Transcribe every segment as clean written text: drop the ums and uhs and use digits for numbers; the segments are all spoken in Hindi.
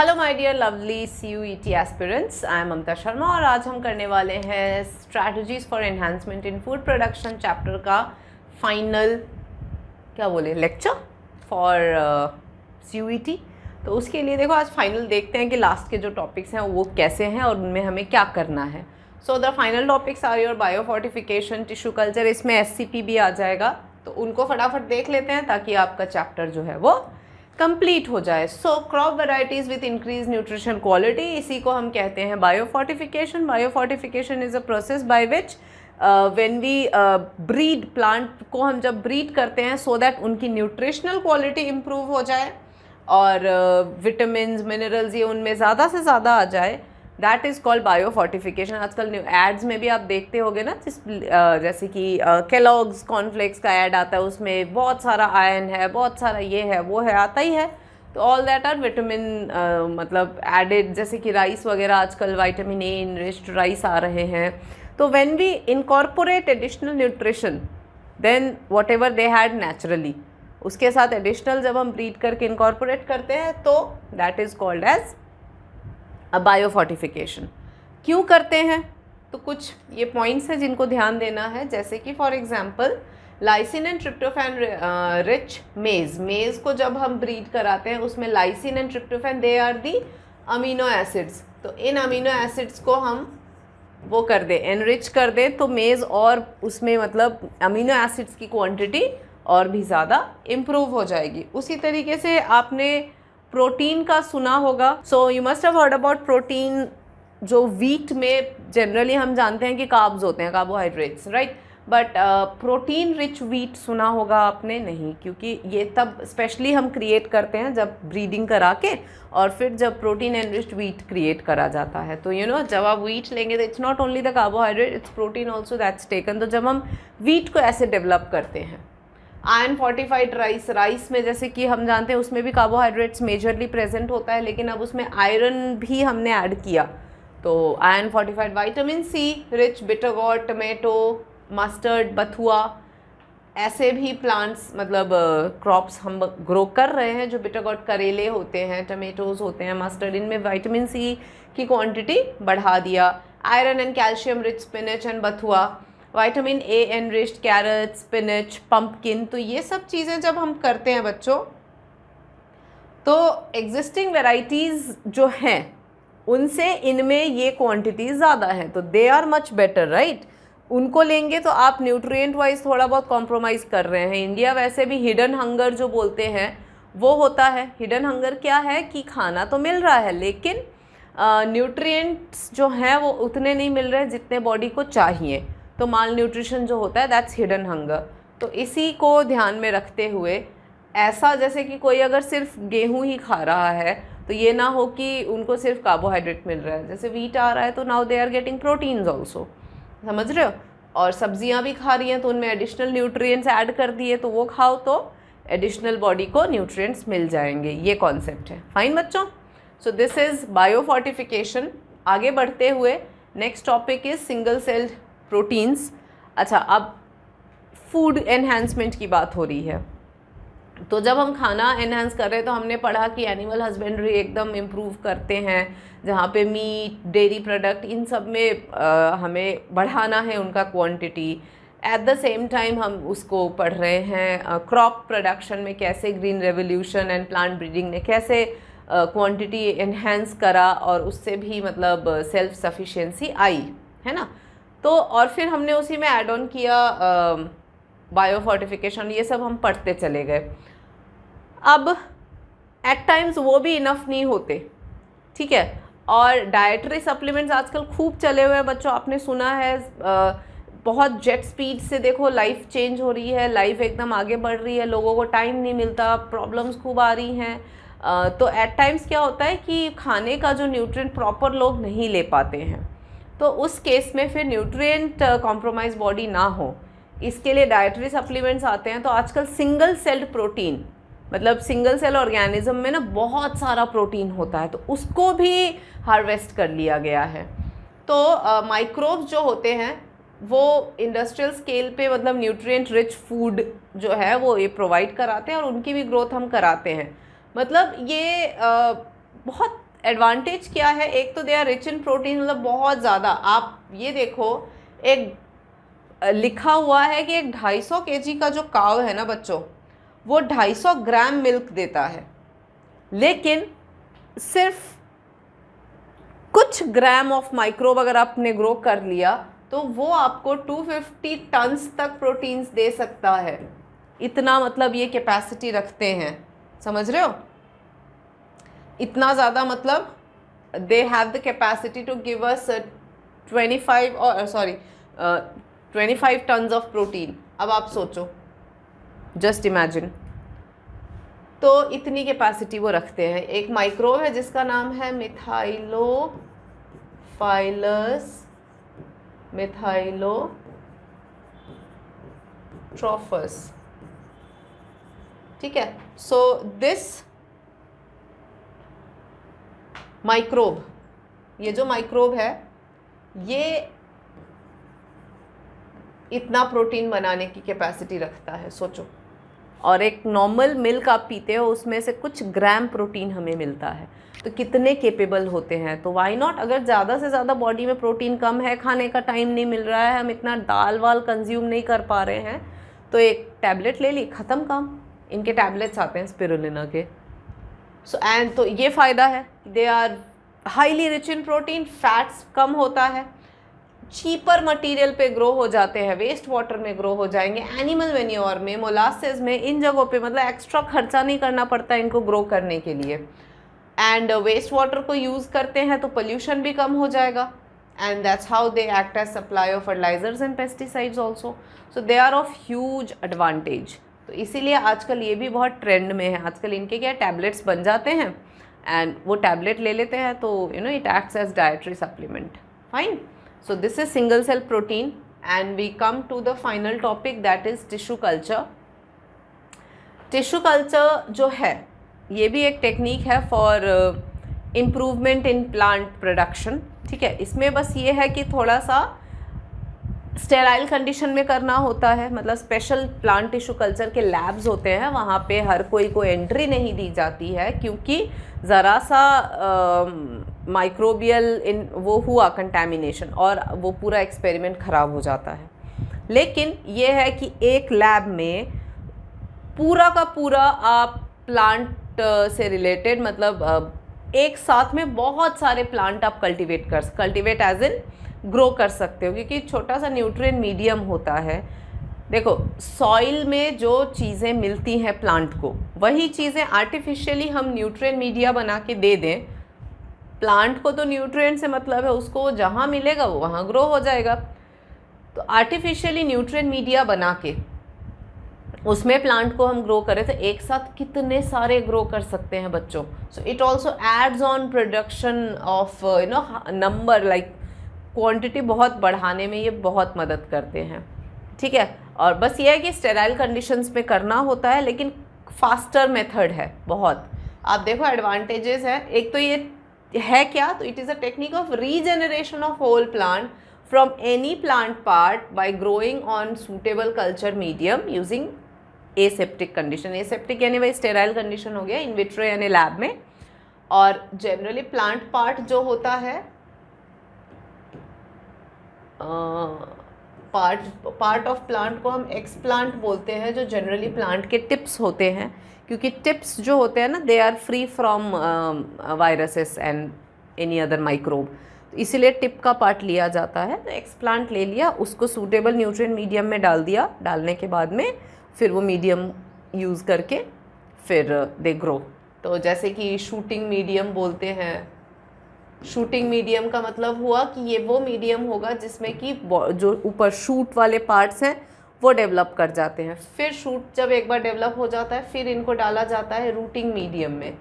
Hello my dear lovely CUET aspirants, I am Mamta Sharma और आज हम करने वाले हैं strategies for enhancement in food production chapter का फाइनल लेक्चर फॉर CUET। तो उसके लिए देखो आज फाइनल देखते हैं कि लास्ट के जो टॉपिक्स हैं वो कैसे हैं और उनमें हमें क्या करना है। So the final topics are your biofortification, tissue culture, इसमें SCP भी आ जाएगा, तो उनको फटाफट देख लेते हैं ताकि आपका चैप्टर जो है वो कंप्लीट हो जाए। So crop varieties with increase nutrition quality, इसी को हम कहते हैं biofortification. Biofortification is a process by which when we breed plant को, हम जब ब्रीड करते हैं सो दैट उनकी न्यूट्रिशनल क्वालिटी इम्प्रूव हो जाए और विटामिन मिनरल्स ये उनमें ज़्यादा से ज़्यादा आ जाए। That is called bio fortification. आजकल एड्स में भी आप देखते होगे ना, जैसे कि केलॉग्स कॉर्नफ्लेक्स का ऐड आता है, उसमें बहुत सारा आयरन है, बहुत सारा ये है वो है, आता ही है। तो ऑल दैट आर विटामिन मतलब एडेड, जैसे कि राइस वगैरह आजकल विटामिन ए इनरिच्ड राइस आ रहे हैं। तो when we incorporate additional nutrition then whatever they had naturally, उसके साथ एडिशनल जब हम ब्रीड करके इनकॉर्पोरेट करते हैं तो that is called as biofortification. क्यों करते हैं? तो कुछ ये पॉइंट्स हैं जिनको ध्यान देना है, जैसे कि for example lysine and tryptophan rich maize को जब हम ब्रीड कराते हैं उसमें lysine and tryptophan they are the amino acids. तो इन अमीनो एसिड्स को हम वो कर दें, एनरिच कर दें, तो मेज़ और उसमें मतलब अमीनो एसिड्स की क्वांटिटी और भी ज़्यादा इम्प्रूव हो जाएगी। उसी तरीके से आपने प्रोटीन का सुना होगा। So you must have heard about protein, जो वीट में जनरली हम जानते हैं कि कार्ब्स होते हैं, carbohydrates, right. But protein rich wheat सुना होगा आपने नहीं, क्योंकि ये तब स्पेशली हम क्रिएट करते हैं जब ब्रीडिंग करा के, और फिर जब प्रोटीन एनरिच्ड वीट क्रिएट करा जाता है। तो जब आप वीट लेंगे तो it's not only the carbohydrate, it's protein also that's taken. तो जब हम वीट को ऐसे डेवलप करते हैं, आयरन फोर्टिफाइड राइस में जैसे कि हम जानते हैं उसमें भी कार्बोहाइड्रेट्स मेजरली प्रेजेंट होता है, लेकिन अब उसमें आयरन भी हमने ऐड किया। तो iron fortified vitamin C rich bitter gourd, tomato, mustard, बथुआ, ऐसे भी प्लांट्स मतलब क्रॉप्स हम ग्रो कर रहे हैं जो बिटर गॉर्ड, करेले होते हैं, टमेटोज होते हैं, मस्टर्ड, इनमें विटामिन सी की क्वांटिटी बढ़ा दिया। Iron and calcium rich spinach and bathua, vitamin A enriched carrot, spinach, pumpkin. तो ये सब चीज़ें जब हम करते हैं बच्चों, तो एग्जिस्टिंग वेराइटीज़ जो हैं उनसे इनमें ये क्वांटिटी ज़्यादा है, तो they are much better, right. उनको लेंगे तो आप न्यूट्रिएंट वाइज थोड़ा बहुत कॉम्प्रोमाइज़ कर रहे हैं। इंडिया वैसे भी हिडन हंगर जो बोलते हैं वो होता है। हिडन हंगर क्या है कि खाना तो मिल रहा है लेकिन न्यूट्रिएंट्स जो हैं वो उतने नहीं मिल रहे जितने बॉडी को चाहिए। तो माल न्यूट्रिशन जो होता है दैट्स हिडन हंगर। तो इसी को ध्यान में रखते हुए, ऐसा जैसे कि कोई अगर सिर्फ गेहूं ही खा रहा है तो ये ना हो कि उनको सिर्फ कार्बोहाइड्रेट मिल रहा है, जैसे वीट आ रहा है तो now they are getting proteins also, समझ रहे हो। और सब्जियां भी खा रही हैं तो उनमें एडिशनल न्यूट्रिएंट्स ऐड कर दिए, तो वो खाओ तो एडिशनल बॉडी को न्यूट्रिएंट्स मिल जाएंगे। ये कॉन्सेप्ट है, फाइन बच्चों। So this is bio fortification. आगे बढ़ते हुए next topic is single celled proteins. अच्छा, अब फूड एनहांसमेंट की बात हो रही है, तो जब हम खाना एनहांस कर रहे हैं तो हमने पढ़ा कि एनिमल हस्बेंड्री एकदम इम्प्रूव करते हैं, जहाँ पे मीट, डेयरी प्रोडक्ट, इन सब में हमें बढ़ाना है उनका quantity. At the same time हम उसको पढ़ रहे हैं क्रॉप प्रोडक्शन में कैसे green revolution and plant breeding ने कैसे क्वांटिटी एनहांस करा और उससे भी मतलब सेल्फ सफिशिएंसी आई, है ना। तो और फिर हमने उसी में ऐड ऑन किया बायो फोर्टिफिकेशन, ये सब हम पढ़ते चले गए। अब एट टाइम्स वो भी इनफ नहीं होते, ठीक है। और डाइटरी सप्लीमेंट्स आजकल खूब चले हुए हैं बच्चों, आपने सुना है बहुत जेट स्पीड से देखो लाइफ चेंज हो रही है, लाइफ एकदम आगे बढ़ रही है, लोगों को टाइम नहीं मिलता, प्रॉब्लम्स खूब आ रही हैं। तो एट टाइम्स क्या होता है कि खाने का जो न्यूट्रिएंट प्रॉपर लोग नहीं ले पाते हैं, तो उस केस में फिर न्यूट्रिएंट कॉम्प्रोमाइज बॉडी ना हो, इसके लिए डाइटरी सप्लीमेंट्स आते हैं। तो आजकल सिंगल सेल्ड प्रोटीन, मतलब सिंगल सेल ऑर्गेनिज्म में ना बहुत सारा प्रोटीन होता है, तो उसको भी हार्वेस्ट कर लिया गया है। तो माइक्रोब्स जो होते हैं वो इंडस्ट्रियल स्केल पे मतलब न्यूट्रिएंट रिच फूड जो है वो ये प्रोवाइड कराते हैं और उनकी भी ग्रोथ हम कराते हैं। मतलब ये बहुत एडवांटेज क्या है, एक तो they are rich in protein, मतलब बहुत ज़्यादा। आप ये देखो, एक लिखा हुआ है कि एक 250 kg का जो काव है ना बच्चों, वो 250 ग्राम मिल्क देता है, लेकिन सिर्फ कुछ ग्राम ऑफ माइक्रोब अगर आपने ग्रो कर लिया तो वो आपको 250 टन्स तक प्रोटीन्स दे सकता है। इतना मतलब ये कैपेसिटी रखते हैं, समझ रहे हो? इतना ज़्यादा, मतलब they have the capacity to give us 25 tons of protein. अब आप सोचो, जस्ट इमेजिन, तो इतनी कैपेसिटी वो रखते हैं। एक माइक्रोब है जिसका नाम है मिथाइलोट्रोफस, ठीक है। सो दिस माइक्रोब, ये जो माइक्रोब है, ये इतना प्रोटीन बनाने की कैपेसिटी रखता है, सोचो। और एक नॉर्मल मिल्क आप पीते हो, उसमें से कुछ ग्राम प्रोटीन हमें मिलता है, तो कितने कैपेबल होते हैं। तो वाई नॉट, अगर ज़्यादा से ज़्यादा बॉडी में प्रोटीन कम है, खाने का टाइम नहीं मिल रहा है, हम इतना दाल वाल कंज्यूम नहीं कर पा रहे हैं, तो एक टैबलेट ले ली, ख़त्म काम। इनके टैबलेट्स आते हैं स्पिरुलिना के। सो एंड तो ये फ़ायदा है, they are highly rich in protein, fats कम होता है, चीपर मटेरियल पे ग्रो हो जाते हैं, वेस्ट वाटर में ग्रो हो जाएंगे, एनिमल वेन्योर में, मोलासेस में, इन जगहों पे, मतलब एक्स्ट्रा खर्चा नहीं करना पड़ता इनको ग्रो करने के लिए। एंड वेस्ट वाटर को यूज़ करते हैं तो पोल्यूशन भी कम हो जाएगा, and that's how they act as supply of fertilisers and pesticides also. So they are of huge advantage. तो इसीलिए आजकल ये भी बहुत ट्रेंड में है। आजकल इनके क्या टैबलेट्स बन जाते हैं, एंड वो टैबलेट ले लेते हैं, तो you know it acts as dietary supplement. Fine. So this is single cell protein, and we come to the final topic, that is tissue culture. Tissue culture जो है, ये भी एक टेक्निक है for improvement in plant production, ठीक है। इसमें बस ये है कि थोड़ा सा स्टेराइल कंडीशन में करना होता है, मतलब स्पेशल प्लांट टिश्यू कल्चर के लैब्स होते हैं, वहाँ पे हर कोई को एंट्री नहीं दी जाती है, क्योंकि ज़रा सा माइक्रोबियल इन वो हुआ कंटेमिनेशन और वो पूरा एक्सपेरिमेंट ख़राब हो जाता है। लेकिन ये है कि एक लैब में पूरा का पूरा आप प्लांट से रिलेटेड, मतलब एक साथ में बहुत सारे प्लांट आप कल्टिवेट एज इन ग्रो कर सकते हो, क्योंकि छोटा सा न्यूट्रिएंट मीडियम होता है। देखो, सॉइल में जो चीज़ें मिलती हैं प्लांट को, वही चीज़ें आर्टिफिशियली हम न्यूट्रिएंट मीडिया बना के दे दें। प्लांट को तो न्यूट्रिएंट से मतलब है, उसको जहाँ मिलेगा वो वहाँ ग्रो हो जाएगा। तो आर्टिफिशियली न्यूट्रिएंट मीडिया बना के उसमें प्लांट को हम ग्रो करें तो एक साथ कितने सारे ग्रो कर सकते हैं बच्चों। So it also aids on production of number, like quantity बहुत बढ़ाने में ये बहुत मदद करते हैं, ठीक है। और बस ये है कि स्टेराइल कंडीशंस में करना होता है, लेकिन फास्टर मेथड है बहुत। आप देखो एडवांटेजेस है, एक तो ये है क्या, तो it is a technique of regeneration of whole plant from any plant part by growing on suitable culture medium using aseptic condition. Aseptic यानी भाई स्टेराइल कंडीशन हो गया, इन विट्रो यानी लैब में। और जनरली प्लांट पार्ट जो होता है, पार्ट ऑफ प्लांट को हम एक्सप्लांट बोलते हैं, जो जनरली प्लांट के टिप्स होते हैं, क्योंकि टिप्स जो होते हैं ना, they are free from viruses and any other microbe, तो इसीलिए टिप का पार्ट लिया जाता है। तो एक्सप्लांट ले लिया, उसको सूटेबल न्यूट्रिएंट मीडियम में डाल दिया, डालने के बाद में फिर वो मीडियम यूज़ करके फिर दे ग्रो। तो जैसे कि शूटिंग मीडियम बोलते हैं, शूटिंग मीडियम का मतलब हुआ कि ये वो मीडियम होगा जिसमें कि जो ऊपर शूट वाले पार्ट्स हैं वो डेवलप कर जाते हैं। फिर शूट जब एक बार डेवलप हो जाता है, फिर इनको डाला जाता है रूटिंग मीडियम में।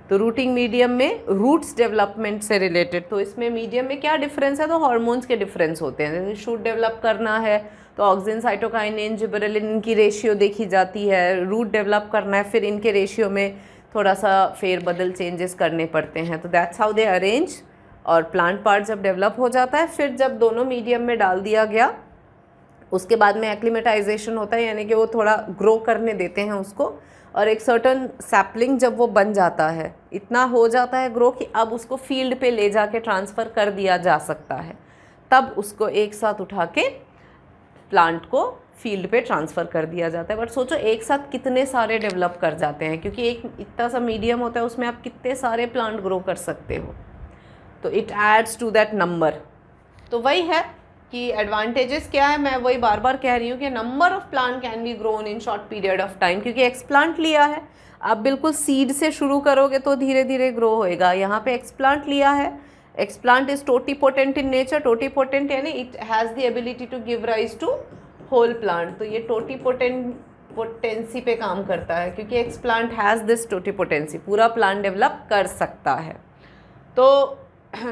तो रूटिंग मीडियम में रूट्स डेवलपमेंट से रिलेटेड, तो इसमें मीडियम में क्या डिफरेंस है, तो हार्मोन्स के डिफरेंस होते हैं। जैसे शूट डेवलप करना है तो ऑक्सिन, साइटोकाइनिन, जिबरेलिन, इनकी रेशियो देखी जाती है। रूट डेवलप करना है, फिर इनके रेशियो में थोड़ा सा फेरबदल चेंजेस करने पड़ते हैं। तो दैट्स हाउ दे अरेंज। और प्लांट पार्ट जब डेवलप हो जाता है, फिर जब दोनों मीडियम में डाल दिया गया उसके बाद में एक्लिमेटाइजेशन होता है, यानी कि वो थोड़ा ग्रो करने देते हैं उसको, और एक सर्टन सैपलिंग जब वो बन जाता है, इतना हो जाता है ग्रो कि अब उसको फील्ड पे ले जाके ट्रांसफ़र कर दिया जा सकता है, तब उसको एक साथ उठा के प्लांट को फील्ड पे ट्रांसफ़र कर दिया जाता है। बट सोचो एक साथ कितने सारे डेवलप कर जाते हैं, क्योंकि एक इतना सा मीडियम होता है, उसमें आप कितने सारे प्लांट ग्रो कर सकते हो, तो it aids to that number. तो वही है कि एडवांटेजेस क्या है, मैं वही बार बार कह रही हूँ कि number of plant can be grown in short period of time, क्योंकि एक्सप्लांट लिया है, आप बिल्कुल सीड से शुरू करोगे तो धीरे धीरे ग्रो होएगा। यहाँ पे एक्सप्लांट लिया है, explant is totipotent in nature, totipotent यानी it has the ability to give rise to whole plant, तो ये टोटीपोटेंसी पे काम करता है, क्योंकि एक्सप्लांट हैज़ दिस टोटीपोटेंसी, पूरा प्लांट डेवलप कर सकता है। तो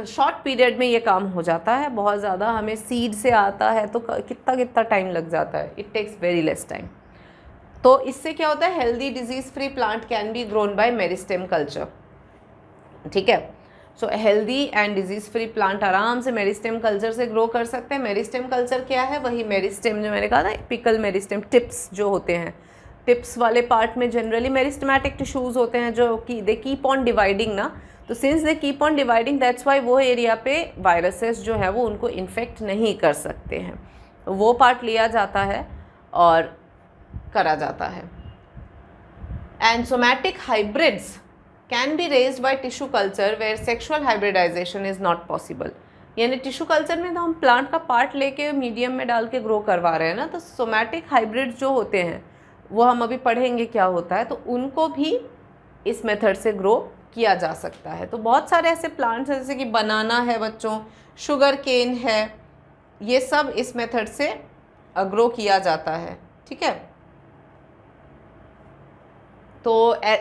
शॉर्ट पीरियड में ये काम हो जाता है, बहुत ज़्यादा हमें सीड से आता है तो कितना कितना टाइम लग जाता है, it takes very less time. तो इससे क्या होता है, healthy disease free plant can be grown by meristem culture, ठीक है। So healthy and disease free plant आराम से मेरिस्टेम कल्चर से ग्रो कर सकते हैं। मेरिस्टेम कल्चर क्या है, वही मेरिस्टेम जो मैंने कहा ना, एपिकल मेरिस्टेम, टिप्स जो होते हैं, टिप्स वाले पार्ट में जनरली मेरिस्टेमेटिक टिश्यूज़ होते हैं जो कि दे कीप ऑन डिवाइडिंग ना, तो since they keep on dividing that's why वो एरिया पे वायरसेस जो है वो उनको इन्फेक्ट नहीं कर सकते हैं, वो पार्ट लिया जाता है और करा जाता है। And somatic hybrids can be raised by tissue culture where sexual hybridisation is not possible, यानी टिश्यू कल्चर में तो हम प्लांट का पार्ट लेके मीडियम में डाल के ग्रो करवा रहे हैं ना, तो सोमैटिक हाइब्रिड जो होते हैं वो हम अभी पढ़ेंगे क्या होता है, तो उनको भी इस मेथड से ग्रो किया जा सकता है। तो बहुत सारे ऐसे प्लांट्स हैं जैसे कि बनाना है बच्चों, शुगर केन है, ये सब इस मेथड से ग्रो किया जाता है, ठीक है। तो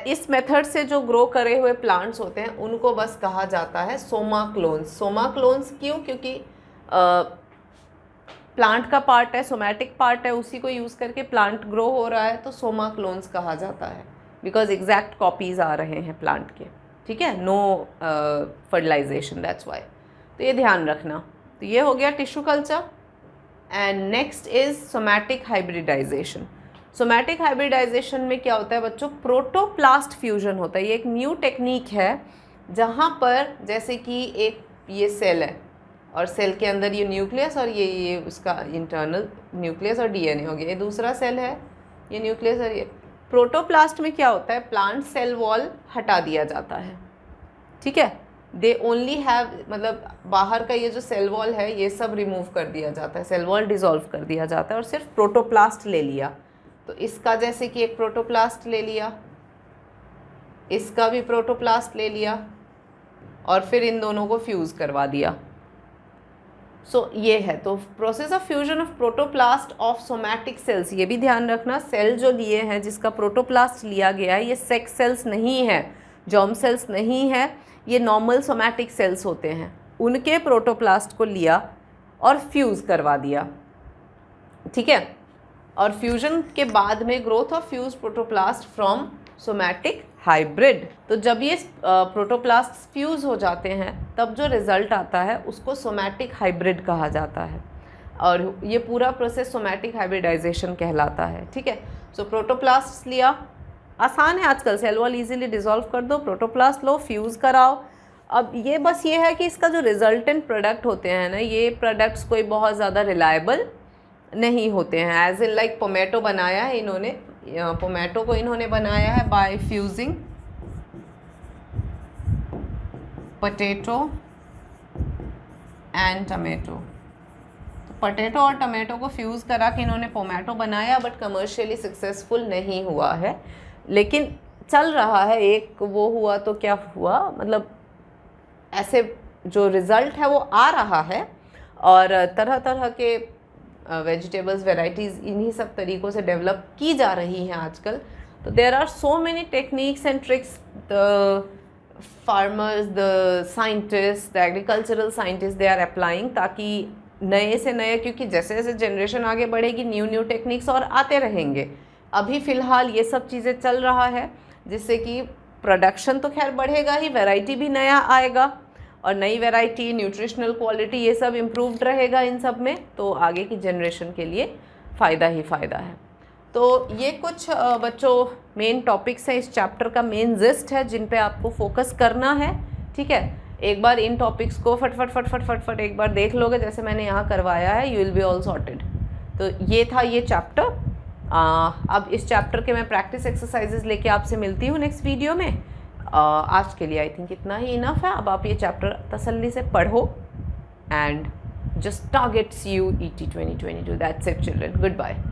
इस मेथड से जो ग्रो करे हुए प्लांट्स होते हैं उनको बस कहा जाता है सोमा क्लोन्स। सोमा क्लोन्स क्यों, क्योंकि प्लांट का पार्ट है, सोमैटिक पार्ट है, उसी को यूज़ करके प्लांट ग्रो हो रहा है, तो सोमा क्लोन्स कहा जाता है, बिकॉज एग्जैक्ट कॉपीज आ रहे हैं प्लांट के, ठीक है, नो फर्टिलाइजेशन, दैट्स वाई। तो ये ध्यान रखना। तो ये हो गया tissue culture. And next is somatic hybridisation. Somatic hybridisation में क्या होता है बच्चों, प्रोटोप्लास्ट फ्यूजन होता है। ये एक न्यू टेक्निक है जहाँ पर जैसे कि एक ये सेल है और सेल के अंदर ये न्यूक्लियस और ये उसका इंटरनल न्यूक्लियस और डीएनए हो गया, ये दूसरा सेल है, ये न्यूक्लियस और ये। प्रोटोप्लास्ट में क्या होता है, प्लांट सेल वॉल हटा दिया जाता है, ठीक है, दे ओनली हैव, मतलब बाहर का ये जो सेल वॉल है ये सब रिमूव कर दिया जाता है, सेल वॉल डिसॉल्व कर दिया जाता है और सिर्फ प्रोटोप्लास्ट ले लिया। तो इसका जैसे कि एक प्रोटोप्लास्ट ले लिया, इसका भी प्रोटोप्लास्ट ले लिया और फिर इन दोनों को फ्यूज़ करवा दिया। सो ये है तो process of fusion of protoplast of somatic cells. ये भी ध्यान रखना, सेल जो लिए हैं जिसका प्रोटोप्लास्ट लिया गया है ये सेक्स सेल्स नहीं है, जर्म सेल्स नहीं है, ये नॉर्मल सोमैटिक सेल्स होते हैं, उनके प्रोटोप्लास्ट को लिया और फ्यूज़ करवा दिया, ठीक है। और फ्यूजन के बाद में growth of fuse protoplast from somatic hybrid. तो जब ये प्रोटोप्लास्ट फ्यूज़ हो जाते हैं तब जो रिज़ल्ट आता है उसको सोमैटिक हाइब्रिड कहा जाता है और ये पूरा प्रोसेस सोमैटिक हाइब्रिडाइजेशन कहलाता है, ठीक है। सो प्रोटोप्लास्ट लिया, आसान है आजकल, सेल वॉल इजीली डिसॉल्व कर दो, प्रोटोप्लास्ट लो, फ्यूज़ कराओ। अब ये बस ये है कि इसका जो रिजल्टेंट प्रोडक्ट होते हैं ना, ये प्रोडक्ट्स कोई बहुत ज़्यादा रिलायबल नहीं होते हैं। एज इन लाइक पोमैटो बनाया है इन्होंने, पोमैटो को इन्होंने बनाया है by fusing potato and tomato. तो पोटैटो और टमेटो को फ्यूज़ करा के इन्होंने पोमैटो बनाया, बट कमर्शियली सक्सेसफुल नहीं हुआ है, लेकिन चल रहा है। एक वो हुआ तो क्या हुआ, मतलब ऐसे जो रिज़ल्ट है वो आ रहा है और तरह तरह के वेजिटेबल्स वेराइटीज़ इन्हीं सब तरीक़ों से डेवलप की जा रही हैं आजकल। तो there are so many techniques and tricks the farmers, the scientist, the agricultural scientist they are applying, ताकि नए से नए, क्योंकि जैसे जैसे जनरेशन आगे बढ़ेगी न्यू टेक्निक्स और आते रहेंगे। अभी फ़िलहाल ये सब चीज़ें चल रहा है जिससे कि प्रोडक्शन तो खैर बढ़ेगा ही, वैरायटी भी नया आएगा और नई वैरायटी, न्यूट्रिशनल क्वालिटी, ये सब इम्प्रूव्ड रहेगा इन सब में, तो आगे की जनरेशन के लिए फ़ायदा ही फ़ायदा है। तो ये कुछ बच्चों मेन टॉपिक्स हैं, इस चैप्टर का मेन जिस्ट है जिन पे आपको फोकस करना है। ठीक है, एक बार इन टॉपिक्स को फट एक बार देख लोगे जैसे मैंने यहाँ करवाया है, you will be all sorted. तो ये था ये चैप्टर। अब इस चैप्टर के मैं प्रैक्टिस एक्सरसाइजेज लेके आपसे मिलती हूँ नेक्स्ट वीडियो में। आज के लिए आई थिंक इतना ही इनफ है। अब आप ये चैप्टर तसल्ली से पढ़ो and just target CUET 2022. That's it, children. Goodbye.